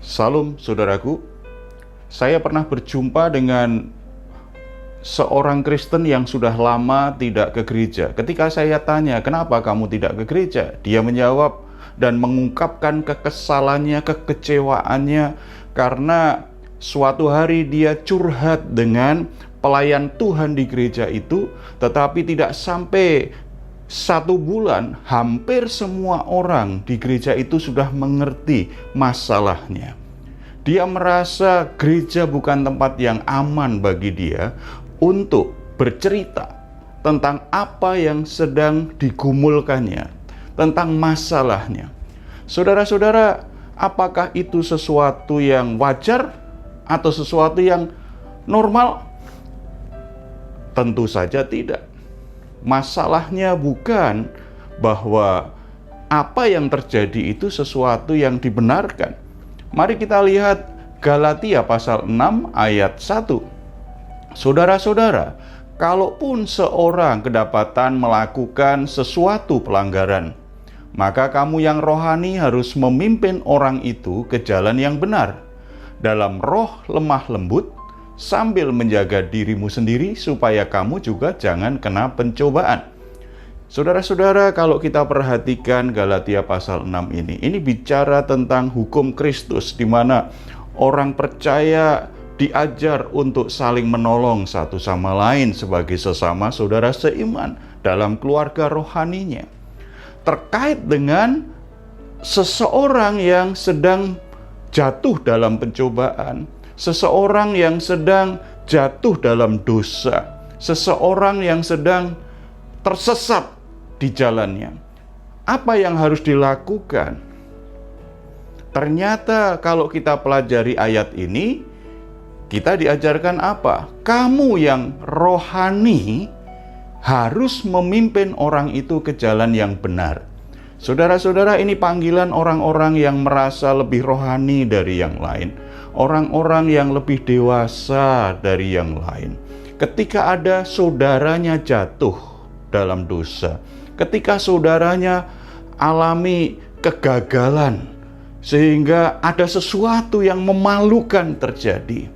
Salam saudaraku, saya pernah berjumpa dengan seorang Kristen yang sudah lama tidak ke gereja. Ketika saya tanya, kenapa kamu tidak ke gereja? Dia menjawab dan mengungkapkan kekesalannya, kekecewaannya, karena suatu hari dia curhat dengan pelayan Tuhan di gereja itu, tetapi tidak sampai 1 bulan, hampir semua orang di gereja itu sudah mengerti masalahnya. Dia merasa gereja bukan tempat yang aman bagi dia untuk bercerita tentang apa yang sedang digumulkannya, tentang masalahnya. Saudara-saudara, apakah itu sesuatu yang wajar atau sesuatu yang normal? Tentu saja tidak. Masalahnya bukan bahwa apa yang terjadi itu sesuatu yang dibenarkan. Mari kita lihat Galatia pasal 6 ayat 1. Saudara-saudara, kalaupun seorang kedapatan melakukan sesuatu pelanggaran, maka kamu yang rohani harus memimpin orang itu ke jalan yang benar, dalam roh lemah lembut, sambil menjaga dirimu sendiri supaya kamu juga jangan kena pencobaan. Saudara-saudara, kalau kita perhatikan Galatia pasal 6 ini bicara tentang hukum Kristus, di mana orang percaya diajar untuk saling menolong satu sama lain sebagai sesama saudara seiman dalam keluarga rohaninya. Terkait dengan seseorang yang sedang jatuh dalam pencobaan, seseorang yang sedang jatuh dalam dosa, seseorang yang sedang tersesat di jalannya. Apa yang harus dilakukan? Ternyata kalau kita pelajari ayat ini, kita diajarkan apa? Kamu yang rohani harus memimpin orang itu ke jalan yang benar. Saudara-saudara, ini panggilan orang-orang yang merasa lebih rohani dari yang lain, orang-orang yang lebih dewasa dari yang lain. Ketika ada saudaranya jatuh dalam dosa, ketika saudaranya alami kegagalan, sehingga ada sesuatu yang memalukan terjadi,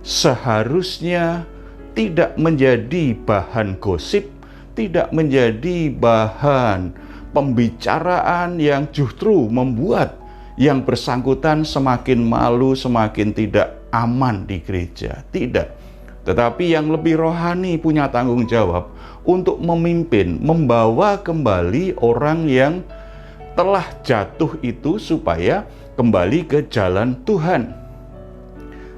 seharusnya tidak menjadi bahan gosip, tidak menjadi bahan pembicaraan yang justru membuat yang bersangkutan semakin malu, semakin tidak aman di gereja. Tidak. Tetapi yang lebih rohani punya tanggung jawab untuk memimpin, membawa kembali orang yang telah jatuh itu supaya kembali ke jalan Tuhan.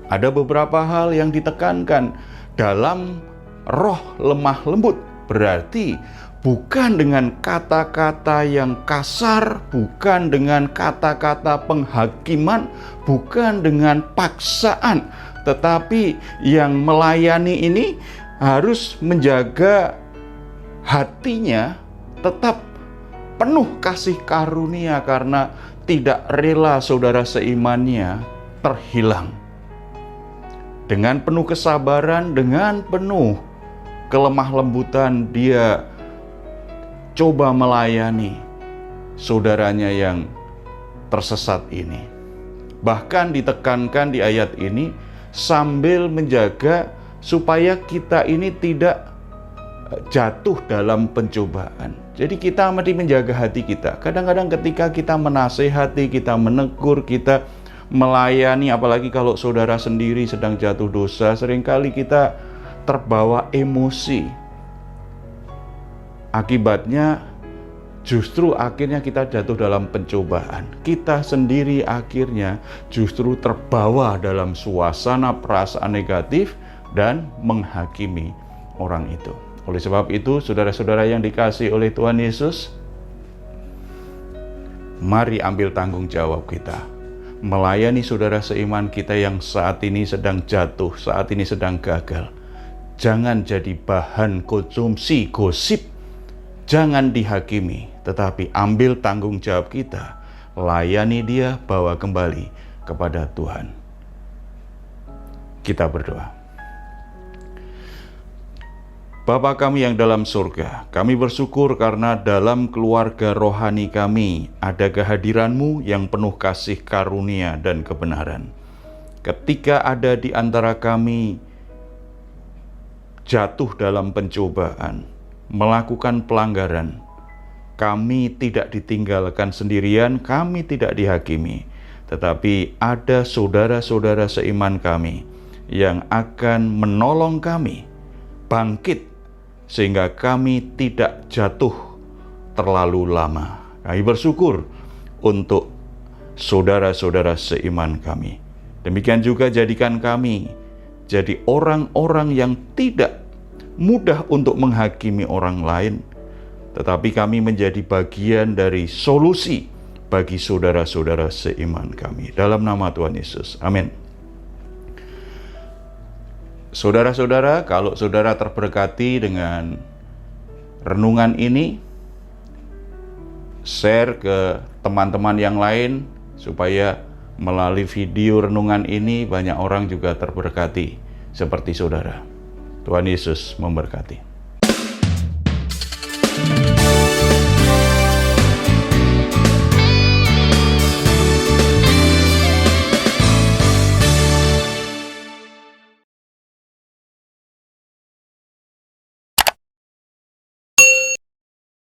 Ada beberapa hal yang ditekankan dalam roh lemah lembut. Berarti bukan dengan kata-kata yang kasar, bukan dengan kata-kata penghakiman, bukan dengan paksaan, tetapi yang melayani ini harus menjaga hatinya tetap penuh kasih karunia karena tidak rela saudara seimannya terhilang. Dengan penuh kesabaran, dengan penuh kelemah lembutan, dia coba melayani saudaranya yang tersesat ini. Bahkan ditekankan di ayat ini sambil menjaga supaya kita ini tidak jatuh dalam pencobaan. Jadi kita mesti menjaga hati kita. Kadang-kadang ketika kita menasehati, kita menegur, kita melayani, apalagi kalau saudara sendiri sedang jatuh dosa, seringkali kita terbawa emosi. Akibatnya justru akhirnya kita jatuh dalam pencobaan. Kita sendiri akhirnya justru terbawa dalam suasana perasaan negatif dan menghakimi orang itu. Oleh sebab itu, saudara-saudara yang dikasihi oleh Tuhan Yesus, mari ambil tanggung jawab kita melayani saudara seiman kita yang saat ini sedang jatuh, saat ini sedang gagal. Jangan jadi bahan konsumsi gosip, jangan dihakimi, tetapi ambil tanggung jawab kita, layani dia, bawa kembali kepada Tuhan. Kita berdoa. Bapa kami yang dalam surga, kami bersyukur karena dalam keluarga rohani kami ada kehadiran-Mu yang penuh kasih karunia dan kebenaran. Ketika ada di antara kami jatuh dalam pencobaan, melakukan pelanggaran, kami tidak ditinggalkan sendirian, kami tidak dihakimi, tetapi ada saudara-saudara seiman kami yang akan menolong kami bangkit sehingga kami tidak jatuh terlalu lama. Kami bersyukur untuk saudara-saudara seiman kami. Demikian juga jadikan kami jadi orang-orang yang tidak mudah untuk menghakimi orang lain, tetapi kami menjadi bagian dari solusi bagi saudara-saudara seiman kami. Dalam nama Tuhan Yesus, amin. Saudara-saudara, kalau saudara terberkati dengan renungan ini, share ke teman-teman yang lain supaya melalui video renungan ini banyak orang juga terberkati seperti saudara. Tuhan Yesus memberkati.